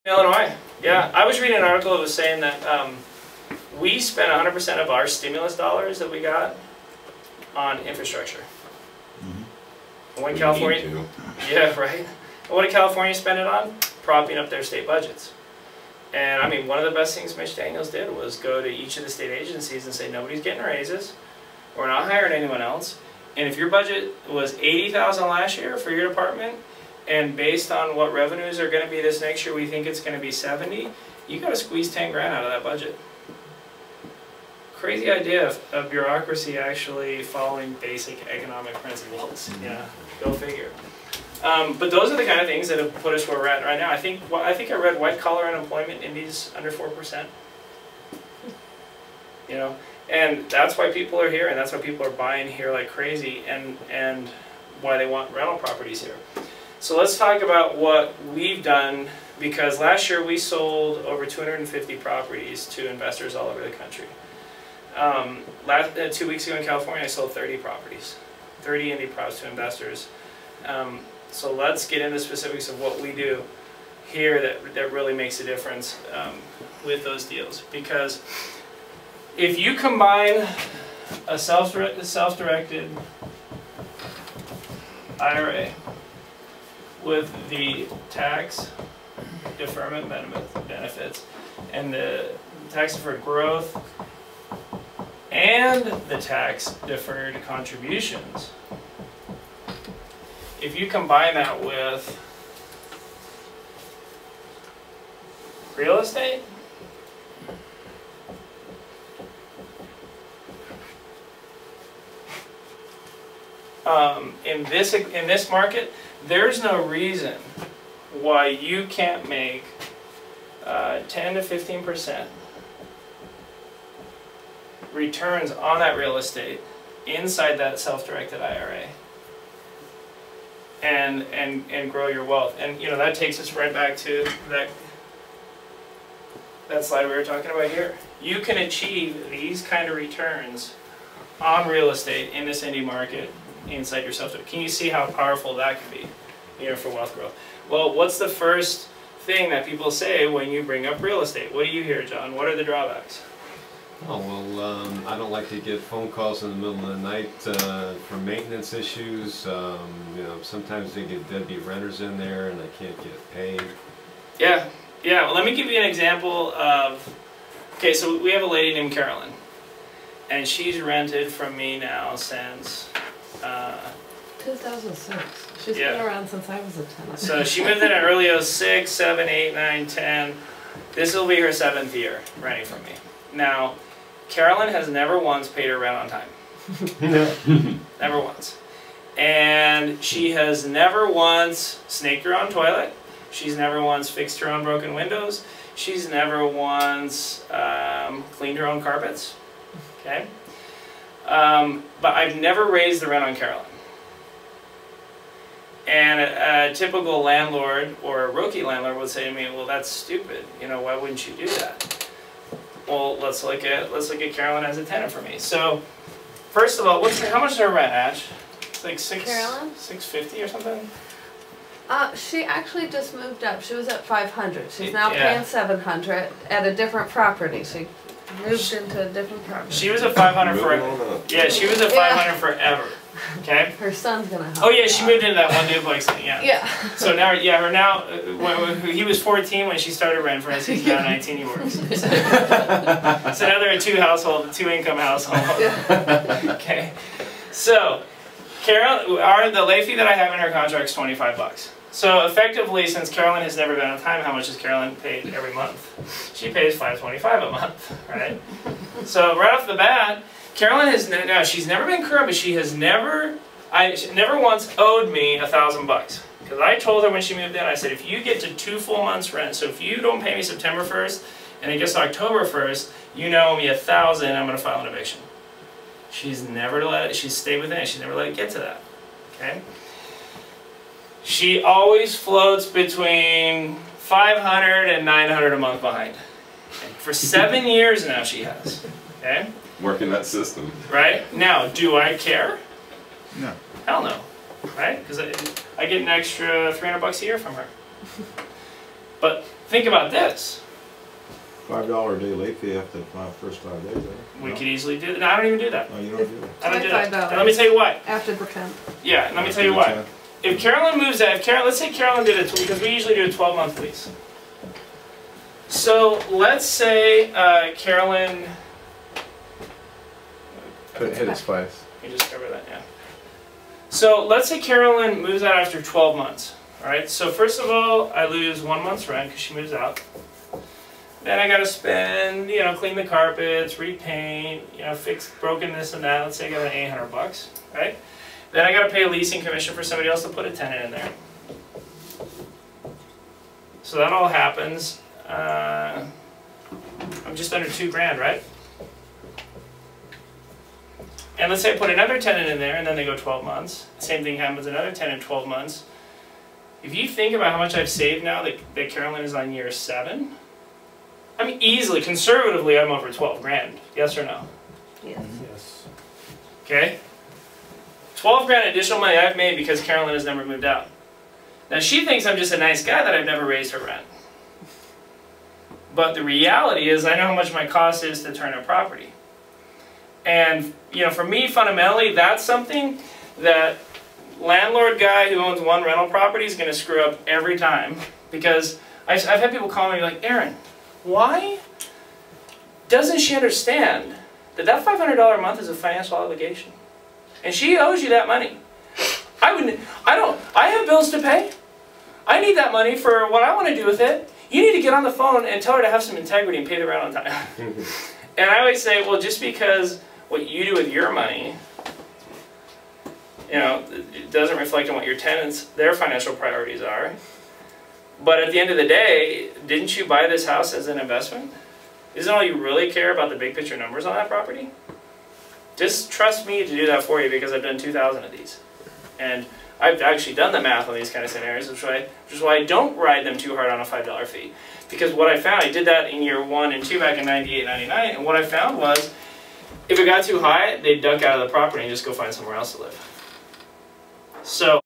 Illinois. Yeah, I was reading an article that was saying that we spent 100% of our stimulus dollars that we got on infrastructure. Mm-hmm. What did California? Yeah, right. And what did California spend it on? Propping up their state budgets. And I mean, one of the best things Mitch Daniels did was go to each of the state agencies and say, nobody's getting raises. We're not hiring anyone else. And if your budget was $80,000 last year for your department, and based on what revenues are going to be this next year, we think it's going to be 70, you got to squeeze 10 grand out of that budget. Crazy idea of bureaucracy actually following basic economic principles. Yeah, go figure. But those are the kind of things that have put us where we're at right now. I think I read white collar unemployment in Indy's under 4%. You know, and that's why people are here, and that's why people are buying here like crazy, and why they want rental properties here. So let's talk about what we've done, because last year we sold over 250 properties to investors all over the country. 2 weeks ago in California, I sold 30 properties, 30 Indy props to investors. So let's get into specifics of what we do here that really makes a difference with those deals. Because if you combine a self-directed IRA with the tax deferment benefits and the tax deferred growth and the tax deferred contributions, if you combine that with real estate, in this market, there's no reason why you can't make 10 to 15% returns on that real estate inside that self-directed IRA and grow your wealth. And you know, that takes us right back to that slide we were talking about here. You can achieve these kind of returns on real estate in this Indy market inside yourself. Can you see how powerful that can be, you know, for wealth growth? Well, what's the first thing that people say when you bring up real estate? What do you hear, John? What are the drawbacks? Oh, well, I don't like to get phone calls in the middle of the night for maintenance issues. You know, sometimes they get deadbeat renters in there and I can't get paid. Yeah, yeah. Well, let me give you an example of, okay, so we have a lady named Carolyn, and she's rented from me now since 2006. She's been around since I was a tenant. So she moved in early 06, 7, 8, 9, 10. This will be her 7th year renting from me. Now, Carolyn has never once paid her rent on time. Never once. And she has never once snaked her own toilet. She's never once fixed her own broken windows. She's never once cleaned her own carpets. Okay? But I've never raised the rent on Carolyn. And a typical landlord or a rookie landlord would say to me, well, that's stupid. You know, why wouldn't you do that? Well, let's look at Carolyn as a tenant for me. So, first of all, how much is her rent, Ash? It's like $650 or something? She actually just moved up. She was at $500. She's now paying $700 at a different property. She moved into a different property. She was at $500 forever. Yeah, she was at $500 forever. Okay. Her son's gonna help. Oh yeah, she moved into that one duplex thing. Yeah. Yeah. So now, when he was 14 when she started renting for us. He's now 19. He works. So now they're a two-income household. Yeah. Okay. So, Carol, the late fee that I have in her contract is $25. So effectively, since Carolyn has never been on time, how much has Carolyn paid every month? She pays $525 a month, right? So right off the bat, Carolyn has she's never been current, but she never once owed me $1,000. Because I told her when she moved in, I said, if you get to 2 full months rent, so if you don't pay me September 1st and it gets to October 1st, you now owe me $1,000. I'm going to file an eviction. She's stayed within it. She's never let it get to that. Okay. She always floats between $500 and $900 a month behind. For 7 years now, she has. Okay. Working that system. Right? Now, do I care? No. Hell no. Right? Because I get an extra $300 a year from her. But think about this. $5 a day late fee after the first 5 days, right? We could easily do that. No, I don't even do that. No, you don't do that. I don't do that. $5. And let me tell you why. After the 10th. Yeah, and let me tell you why. If Carolyn moves out, let's say Carolyn did it, because we usually do a 12-month lease. So let's say Carolyn. Hit it twice. You just cover that, yeah. So let's say Carolyn moves out after 12 months. All right. So first of all, I lose 1 month's rent because she moves out. Then I gotta spend, clean the carpets, repaint, fix broken this and that. Let's say I got $800, right? Then I gotta pay a leasing commission for somebody else to put a tenant in there. So that all happens. I'm just under $2,000, right? And let's say I put another tenant in there, and then they go 12 months. Same thing happens, another tenant, 12 months. If you think about how much I've saved now that Carolyn is on year 7, I mean, easily, conservatively, I'm over $12,000. Yes or no? Yes. Yes. Okay? $12,000 additional money I've made because Carolyn has never moved out. Now she thinks I'm just a nice guy that I've never raised her rent. But the reality is I know how much my cost is to turn a property. And, for me, fundamentally, that's something that landlord guy who owns one rental property is going to screw up every time. Because I've had people call me like, Aaron, why doesn't she understand that $500 a month is a financial obligation? And she owes you that money. I have bills to pay. I need that money for what I want to do with it. You need to get on the phone and tell her to have some integrity and pay the rent on time. And I always say, well, just because what you do with your money, it doesn't reflect on what your tenants, their financial priorities are. But at the end of the day, didn't you buy this house as an investment? Isn't all you really care about the big picture numbers on that property? Just trust me to do that for you because I've done 2,000 of these. And I've actually done the math on these kind of scenarios, which is why I don't ride them too hard on a $5 fee. Because what I found, I did that in year 1 and 2 back in 98, 99, and what I found was, if it got too high, they'd duck out of the property and just go find somewhere else to live. So